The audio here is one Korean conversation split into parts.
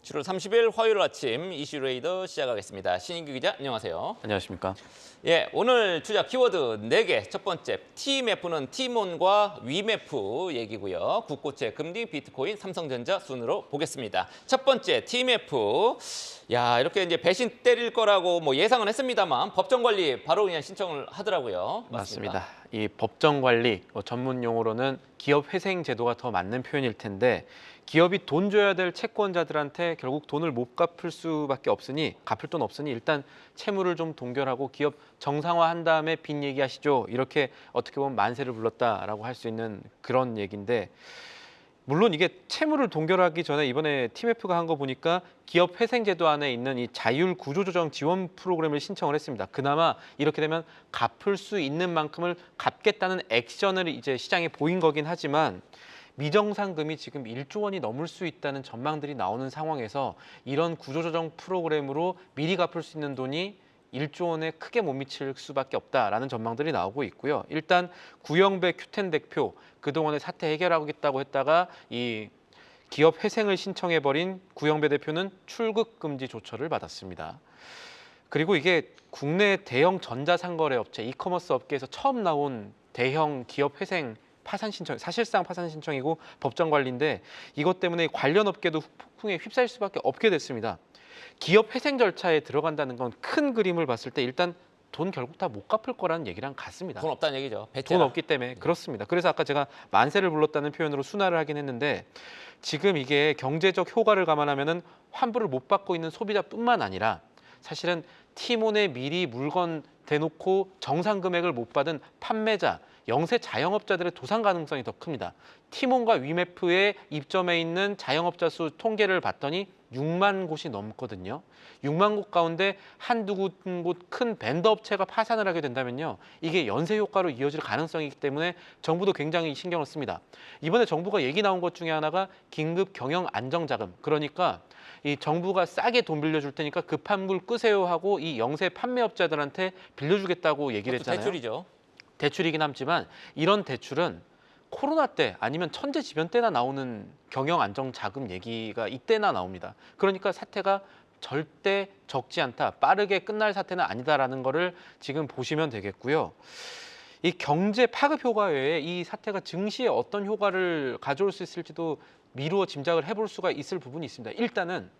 7월 30일 화요일 아침 이슈 레이더 시작하겠습니다. 신인규 기자, 안녕하세요. 안녕하십니까. 예, 오늘 투자 키워드 4개. 첫 번째, T매프는 T몬과 위매프 얘기고요. 국고채, 금리, 비트코인, 삼성전자 순으로 보겠습니다. 첫 번째, T매프. 야, 이렇게 이제 배신 때릴 거라고 뭐 예상은 했습니다만 법정 관리 바로 그냥 신청을 하더라고요. 맞습니다. 이 법정 관리, 전문 용어로는 기업 회생 제도가 더 맞는 표현일 텐데 기업이 돈 줘야 될 채권자들한테 결국 돈을 못 갚을 수밖에 없으니 갚을 돈 없으니 일단 채무를 좀 동결하고 기업 정상화한 다음에 빚 얘기하시죠. 이렇게 어떻게 보면 만세를 불렀다라고 할 수 있는 그런 얘기인데 물론 이게 채무를 동결하기 전에 이번에 TMF가 한 거 보니까 기업 회생제도 안에 있는 이 자율 구조조정 지원 프로그램을 신청을 했습니다. 그나마 이렇게 되면 갚을 수 있는 만큼을 갚겠다는 액션을 이제 시장에 보인 거긴 하지만 미정상금이 지금 1조 원이 넘을 수 있다는 전망들이 나오는 상황에서 이런 구조조정 프로그램으로 미리 갚을 수 있는 돈이 1조 원에 크게 못 미칠 수밖에 없다라는 전망들이 나오고 있고요. 일단 구영배 큐텐 대표 그동안에 사태 해결하겠다고 했다가 이 기업 회생을 신청해버린 구영배 대표는 출국 금지 조처를 받았습니다. 그리고 이게 국내 대형 전자상거래 업체, 이커머스 업계에서 처음 나온 대형 기업 회생 파산 신청, 사실상 파산 신청이고 법정 관리인데 이것 때문에 관련 업계도 폭풍에 휩싸일 수밖에 없게 됐습니다. 기업 회생 절차에 들어간다는 건 큰 그림을 봤을 때 일단 돈 결국 다 못 갚을 거라는 얘기랑 같습니다. 돈 없다는 얘기죠. 돈 없기 때문에 그렇습니다. 그래서 아까 제가 만세를 불렀다는 표현으로 순화를 하긴 했는데 지금 이게 경제적 효과를 감안하면은 환불을 못 받고 있는 소비자뿐만 아니라 사실은 티몬에 미리 물건 대놓고 정상 금액을 못 받은 판매자, 영세 자영업자들의 도산 가능성이 더 큽니다. 티몬과 위메프에 입점해 있는 자영업자 수 통계를 봤더니 6만 곳이 넘거든요. 6만 곳 가운데 한두 곳 큰 벤더 업체가 파산을 하게 된다면요. 이게 연쇄 효과로 이어질 가능성이 있기 때문에 정부도 굉장히 신경을 씁니다. 이번에 정부가 얘기 나온 것 중에 하나가 긴급 경영 안정자금. 그러니까 이 정부가 싸게 돈 빌려줄 테니까 급한 불 끄세요 하고 이 영세 판매업자들한테 빌려주겠다고 얘기를 했잖아요. 대출이죠. 대출이긴 하지만 이런 대출은 코로나 때 아니면 천재지변 때나 나오는 경영 안정 자금 얘기가 이때나 나옵니다. 그러니까 사태가 절대 적지 않다. 빠르게 끝날 사태는 아니다라는 거를 지금 보시면 되겠고요. 이 경제 파급 효과 외에 이 사태가 증시에 어떤 효과를 가져올 수 있을지도 미루어 짐작을 해볼 수가 있을 부분이 있습니다. 일단은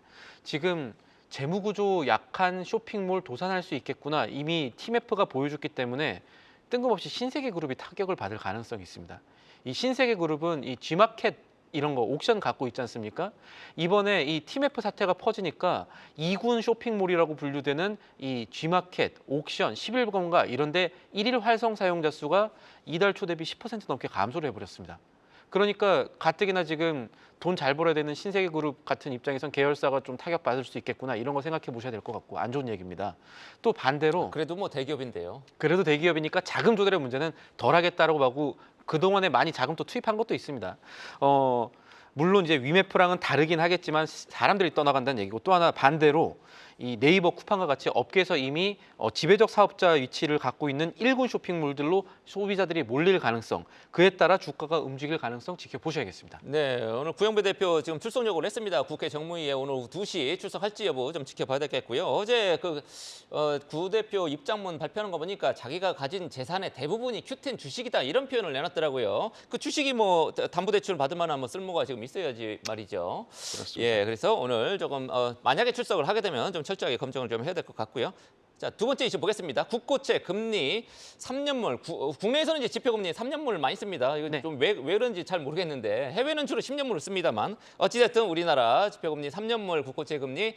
지금 재무구조 약한 쇼핑몰 도산할 수 있겠구나. 이미 TMF가 보여줬기 때문에 뜬금없이 신세계그룹이 타격을 받을 가능성이 있습니다. 이 신세계그룹은 이 G마켓 이런 거 옥션 갖고 있지 않습니까? 이번에 이 TMF 사태가 퍼지니까 2군 쇼핑몰이라고 분류되는 이 G마켓, 옥션, 11번가 이런 데 1일 활성 사용자 수가 이달 초 대비 10% 넘게 감소를 해버렸습니다. 그러니까 가뜩이나 지금 돈 잘 벌어야 되는 신세계그룹 같은 입장에선 계열사가 좀 타격받을 수 있겠구나 이런 거 생각해 보셔야 될 것 같고 안 좋은 얘기입니다. 또 반대로 그래도 뭐 대기업인데요. 그래도 대기업이니까 자금 조달의 문제는 덜 하겠다라고 하고 그동안에 많이 자금 또 투입한 것도 있습니다. 물론 이제 위메프랑은 다르긴 하겠지만 사람들이 떠나간다는 얘기고 또 하나 반대로 이 네이버 쿠팡과 같이 업계에서 이미 지배적 사업자 위치를 갖고 있는 1군 쇼핑몰들로 소비자들이 몰릴 가능성, 그에 따라 주가가 움직일 가능성 지켜보셔야겠습니다. 네, 오늘 구영배 대표 지금 출석 요구를 했습니다. 국회 정무위에 오늘 오후 2시 출석할지 여부 좀 지켜봐야 되겠고요. 어제 구 대표 입장문 발표하는 거 보니까 자기가 가진 재산의 대부분이 큐텐 주식이다 이런 표현을 내놨더라고요. 그 주식이 뭐 담보대출 받을 만한 뭐 쓸모가 지금 있어야지 말이죠. 그렇습니다. 예, 그래서 오늘 조금 만약에 출석을 하게 되면 좀 철저하게 검증을 좀 해야 될 것 같고요. 자, 두 번째 이슈 보겠습니다. 국고채 금리 3년물 국내에서는 이제 지표금리 3년물을 많이 씁니다. 이거 네. 좀 왜 그런지 잘 모르겠는데 해외는 주로 10년물을 씁니다만 어찌됐든 우리나라 지표금리 3년물 국고채 금리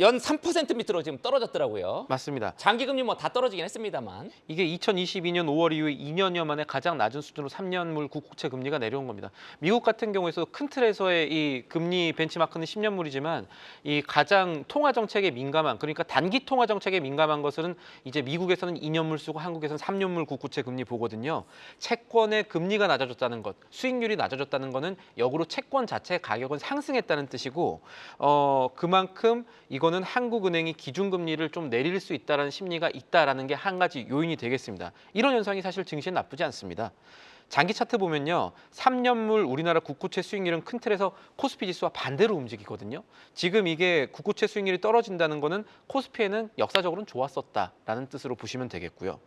연 3% 밑으로 지금 떨어졌더라고요. 맞습니다. 장기금리 뭐 다 떨어지긴 했습니다만. 이게 2022년 5월 이후에 2년여 만에 가장 낮은 수준으로 3년물 국채 금리가 내려온 겁니다. 미국 같은 경우에서 큰 틀에서의 이 금리 벤치마크는 10년물이지만 이 가장 통화 정책에 민감한 그러니까 단기 통화 정책에 민감한 것은 이제 미국에서는 2년물 쓰고 한국에서는 3년물 국채 금리 보거든요. 채권의 금리가 낮아졌다는 것, 수익률이 낮아졌다는 것은 역으로 채권 자체 가격은 상승했다는 뜻이고 그만큼 이거는 한국은행이 기준금리를 좀 내릴 수 있다는 심리가 있다라는 게 한 가지 요인이 되겠습니다. 이런 현상이 사실 증시에 나쁘지 않습니다. 장기 차트 보면요. 3년물 우리나라 국고채 수익률은 큰 틀에서 코스피 지수와 반대로 움직이거든요. 지금 이게 국고채 수익률이 떨어진다는 거는 코스피에는 역사적으로는 좋았었다라는 뜻으로 보시면 되겠고요.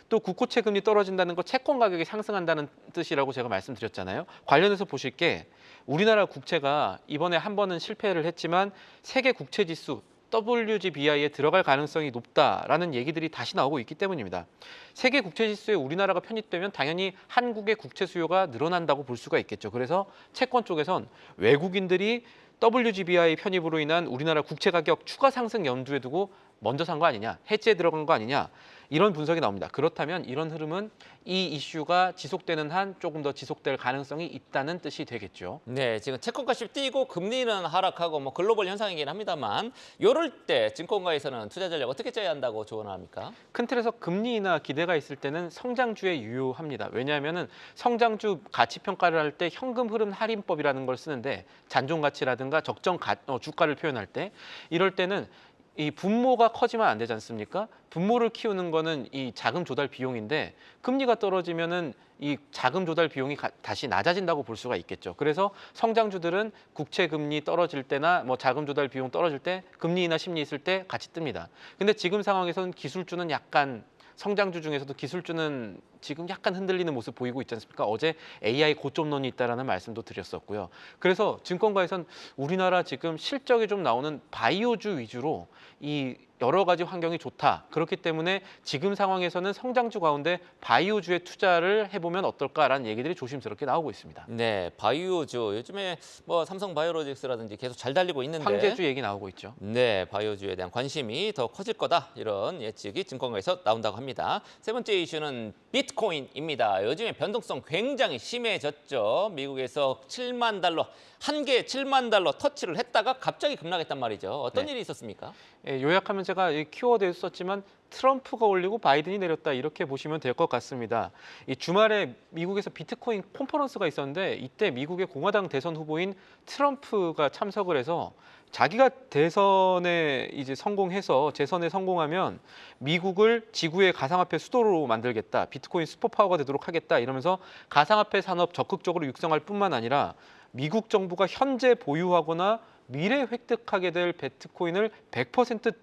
또 국고채 금리 떨어진다는 거 채권 가격이 상승한다는 뜻이라고 제가 말씀드렸잖아요. 관련해서 보실 게 우리나라 국채가 이번에 한 번은 실패를 했지만 세계 국채 지수 WGBI에 들어갈 가능성이 높다라는 얘기들이 다시 나오고 있기 때문입니다. 세계 국채 지수에 우리나라가 편입되면 당연히 한국의 국채 수요가 늘어난다고 볼 수가 있겠죠. 그래서 채권 쪽에선 외국인들이 WGBI 편입으로 인한 우리나라 국채 가격 추가 상승 염두에 두고 먼저 산 거 아니냐, 해지에 들어간 거 아니냐, 이런 분석이 나옵니다. 그렇다면 이런 흐름은 이 이슈가 지속되는 한 조금 더 지속될 가능성이 있다는 뜻이 되겠죠. 네, 지금 채권값이 뛰고 금리는 하락하고 뭐 글로벌 현상이긴 합니다만 이럴 때 증권가에서는 투자 전략 어떻게 짜야 한다고 조언합니까? 큰 틀에서 금리나 기대가 있을 때는 성장주에 유효합니다. 왜냐하면 성장주 가치 평가를 할 때 현금 흐름 할인법이라는 걸 쓰는데 잔존 가치라든가 적정 주가를 표현할 때 이럴 때는 이 분모가 커지면 안 되지 않습니까? 분모를 키우는 거는 이 자금 조달 비용인데 금리가 떨어지면은 이 자금 조달 비용이 다시 낮아진다고 볼 수가 있겠죠. 그래서 성장주들은 국채 금리 떨어질 때나 뭐 자금 조달 비용 떨어질 때 금리 인하 심리 있을 때 같이 뜹니다. 근데 지금 상황에서는 기술주는 약간 성장주 중에서도 기술주는 지금 약간 흔들리는 모습 보이고 있지 않습니까? 어제 AI 고점론이 있다라는 말씀도 드렸었고요. 그래서 증권가에선 우리나라 지금 실적이 좀 나오는 바이오주 위주로 이 여러 가지 환경이 좋다. 그렇기 때문에 지금 상황에서는 성장주 가운데 바이오주에 투자를 해보면 어떨까라는 얘기들이 조심스럽게 나오고 있습니다. 네, 바이오주 요즘에 뭐 삼성 바이오로직스라든지 계속 잘 달리고 있는데 황제주 얘기 나오고 있죠. 네, 바이오주에 대한 관심이 더 커질 거다 이런 예측이 증권가에서 나온다고 합니다. 세 번째 이슈는 비트코인입니다. 요즘에 변동성 굉장히 심해졌죠. 미국에서 7만 달러, 한 개에 7만 달러 터치를 했다가 갑자기 급락했단 말이죠. 어떤 일이 있었습니까? 예, 요약하면 제가 이 키워드에서 썼지만 트럼프가 올리고 바이든이 내렸다 이렇게 보시면 될 것 같습니다. 이 주말에 미국에서 비트코인 컨퍼런스가 있었는데 이때 미국의 공화당 대선 후보인 트럼프가 참석을 해서 자기가 대선에 이제 성공해서 재선에 성공하면 미국을 지구의 가상화폐 수도로 만들겠다, 비트코인 슈퍼파워가 되도록 하겠다 이러면서 가상화폐 산업 적극적으로 육성할 뿐만 아니라 미국 정부가 현재 보유하거나 미래 획득하게 될 비트코인을 100%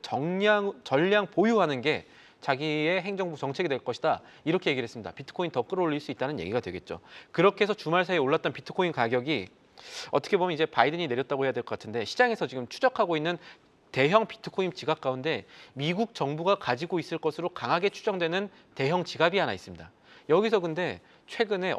전량 보유하는 게 자기의 행정부 정책이 될 것이다. 이렇게 얘기를 했습니다. 비트코인 더 끌어올릴 수 있다는 얘기가 되겠죠. 그렇게 해서 주말 사이에 올랐던 비트코인 가격이 어떻게 보면 이제 바이든이 내렸다고 해야 될 것 같은데 시장에서 지금 추적하고 있는 대형 비트코인 지갑 가운데 미국 정부가 가지고 있을 것으로 강하게 추정되는 대형 지갑이 하나 있습니다. 여기서 근데 최근에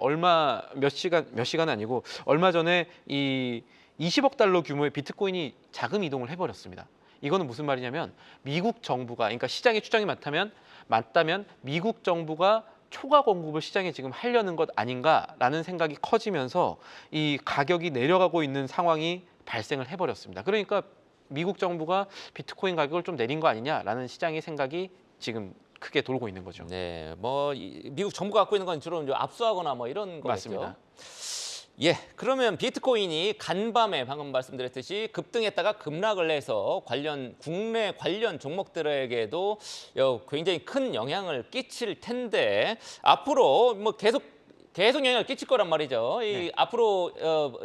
몇 시간 아니고 얼마 전에 이 20억 달러 규모의 비트코인이 자금 이동을 해버렸습니다. 이거는 무슨 말이냐면 미국 정부가, 그러니까 시장의 추정이 맞다면 미국 정부가 초과 공급을 시장에 지금 하려는 것 아닌가라는 생각이 커지면서 이 가격이 내려가고 있는 상황이 발생을 해버렸습니다. 그러니까 미국 정부가 비트코인 가격을 좀 내린 거 아니냐라는 시장의 생각이 지금 크게 돌고 있는 거죠. 네, 뭐 미국 정부가 갖고 있는 건 주로 이제 압수하거나 뭐 이런 거겠죠. 맞습니다. 예, 그러면 비트코인이 간밤에 방금 말씀드렸듯이 급등했다가 급락을 해서 국내 관련 종목들에게도 굉장히 큰 영향을 끼칠 텐데 앞으로 뭐 계속 영향을 끼칠 거란 말이죠. 앞으로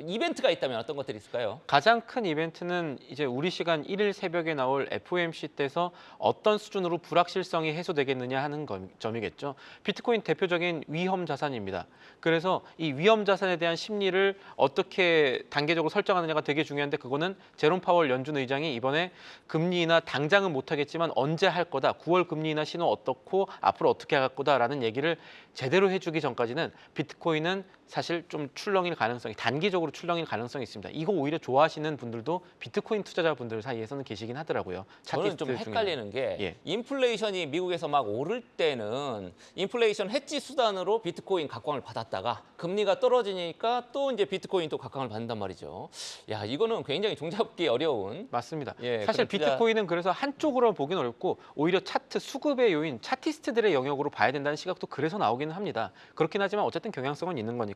이벤트가 있다면 어떤 것들이 있을까요? 가장 큰 이벤트는 이제 우리 시간 1일 새벽에 나올 FOMC 때서 어떤 수준으로 불확실성이 해소되겠느냐 하는 점이겠죠. 비트코인 대표적인 위험 자산입니다. 그래서 이 위험 자산에 대한 심리를 어떻게 단계적으로 설정하느냐가 되게 중요한데 그거는 제롬 파월 연준 의장이 이번에 금리 인하 당장은 못하겠지만 언제 할 거다. 9월 금리 인하 신호 어떻고 앞으로 어떻게 할 거다라는 얘기를 제대로 해주기 전까지는 비트코인은 사실 좀 단기적으로 출렁일 가능성이 있습니다. 이거 오히려 좋아하시는 분들도 비트코인 투자자분들 사이에서는 계시긴 하더라고요. 저는 좀 헷갈리는 게 인플레이션이 미국에서 막 오를 때는 인플레이션 해지 수단으로 비트코인 각광을 받았다가 금리가 떨어지니까 또 이제 비트코인 또 각광을 받는단 말이죠. 야, 이거는 굉장히 종잡기 어려운. 맞습니다. 예, 사실 그럼 비트코인은 그래서 한쪽으로 보기는 어렵고 오히려 차트 수급의 요인, 차티스트들의 영역으로 봐야 된다는 시각도 그래서 나오기는 합니다. 그렇긴 하지만 어쨌든 경향성은 있는 거니까.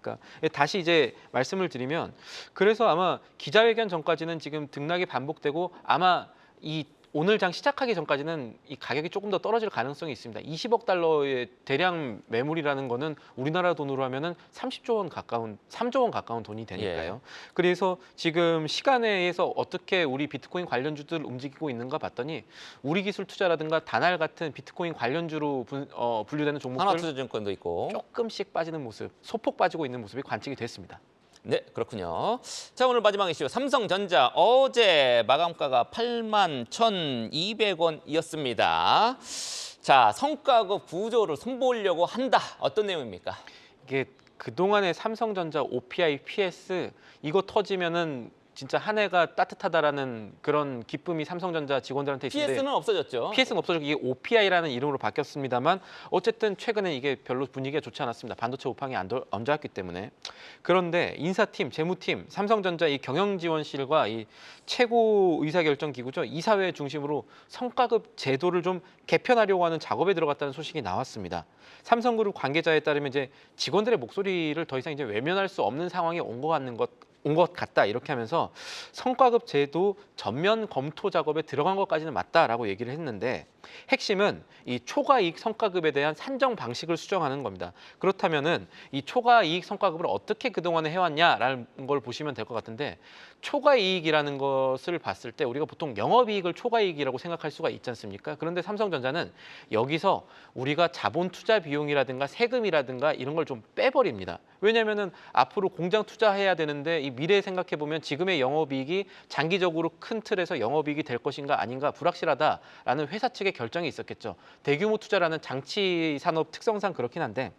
다시 이제 말씀을 드리면 그래서 아마 기자회견 전까지는 지금 등락이 반복되고 아마 이 오늘 장 시작하기 전까지는 이 가격이 조금 더 떨어질 가능성이 있습니다. 20억 달러의 대량 매물이라는 거는 우리나라 돈으로 하면은 30조 원 가까운 3조 원 가까운 돈이 되니까요. 그래서 지금 시간에서 어떻게 우리 비트코인 관련주들 움직이고 있는가 봤더니 우리기술투자라든가 다날 같은 비트코인 관련주로 분류되는 종목들 하나투자증권도 있고. 조금씩 빠지는 모습, 소폭 빠지고 있는 모습이 관측이 됐습니다. 네, 그렇군요. 자, 오늘 마지막 이슈 삼성전자 어제 마감가가 81,200원이었습니다. 자, 성과급 구조를 손보려고 한다. 어떤 내용입니까? 이게 그동안의 삼성전자 OPI, PS 이거 터지면은 진짜 한 해가 따뜻하다라는 그런 기쁨이 삼성전자 직원들한테 있는데 PS는 없어졌죠. PS는 없어졌고 이게 OPI라는 이름으로 바뀌었습니다만 어쨌든 최근에 이게 별로 분위기가 좋지 않았습니다. 반도체 오팡이 안 좋았기 때문에. 그런데 인사팀, 재무팀, 삼성전자 이 경영지원실과 이 최고 의사결정기구죠. 이사회 중심으로 성과급 제도를 좀 개편하려고 하는 작업에 들어갔다는 소식이 나왔습니다. 삼성그룹 관계자에 따르면 이제 직원들의 목소리를 더 이상 이제 외면할 수 없는 상황이 온 것 같다 이렇게 하면서 성과급 제도 전면 검토 작업에 들어간 것까지는 맞다라고 얘기를 했는데 핵심은 이 초과이익 성과급에 대한 산정 방식을 수정하는 겁니다. 그렇다면은 이 초과이익 성과급을 어떻게 그동안에 해왔냐라는 걸 보시면 될 것 같은데 초과이익이라는 것을 봤을 때 우리가 보통 영업이익을 초과이익이라고 생각할 수가 있지 않습니까? 그런데 삼성전자는 여기서 우리가 자본 투자 비용이라든가 세금이라든가 이런 걸 좀 빼버립니다. 왜냐하면은 앞으로 공장 투자해야 되는데 이 미래 생각해 보면 지금의 영업이익이 장기적으로 큰 틀에서 영업이익이 될 것인가 아닌가 불확실하다라는 회사 측의 결정이 있었겠죠. 대규모 투자라는 장치 산업 특성상 그렇긴 한데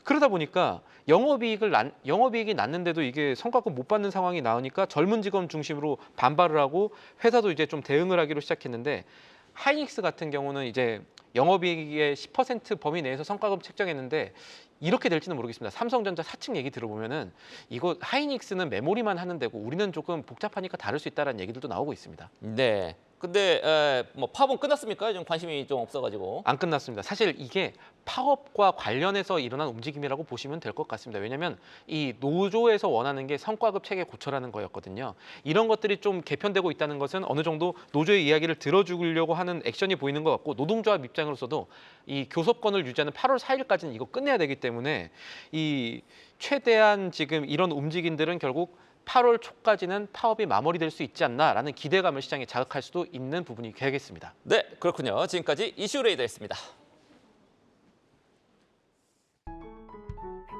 그러다 보니까 영업이익이 났는데도 이게 성과급 못 받는 상황이 나오니까 젊은 직원 중심으로 반발을 하고 회사도 이제 좀 대응을 하기로 시작했는데 하이닉스 같은 경우는 이제 영업이익의 10% 범위 내에서 성과급 책정했는데 이렇게 될지는 모르겠습니다. 삼성전자 사측 얘기 들어보면은 이거 하이닉스는 메모리만 하는 데고 우리는 조금 복잡하니까 다를 수 있다라는 얘기들도 나오고 있습니다. 네. 근데 뭐 파업은 끝났습니까? 좀 관심이 좀 없어가지고. 안 끝났습니다. 사실 이게 파업과 관련해서 일어난 움직임이라고 보시면 될 것 같습니다. 왜냐하면 이 노조에서 원하는 게 성과급 체계 고쳐라는 거였거든요. 이런 것들이 좀 개편되고 있다는 것은 어느 정도 노조의 이야기를 들어주려고 하는 액션이 보이는 것 같고 노동조합 입장으로서도 이 교섭권을 유지하는 8월 4일까지는 이거 끝내야 되기 때문에 이 최대한 지금 이런 움직임들은 결국 8월 초까지는 파업이 마무리될 수 있지 않나라는 기대감을 시장에 자극할 수도 있는 부분이 되겠습니다. 네, 그렇군요. 지금까지 이슈레이더였습니다.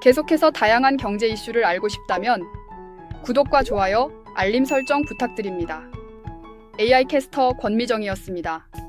계속해서 다양한 경제 이슈를 알고 싶다면 구독과 좋아요, 알림 설정 부탁드립니다. AI 캐스터 권미정이었습니다.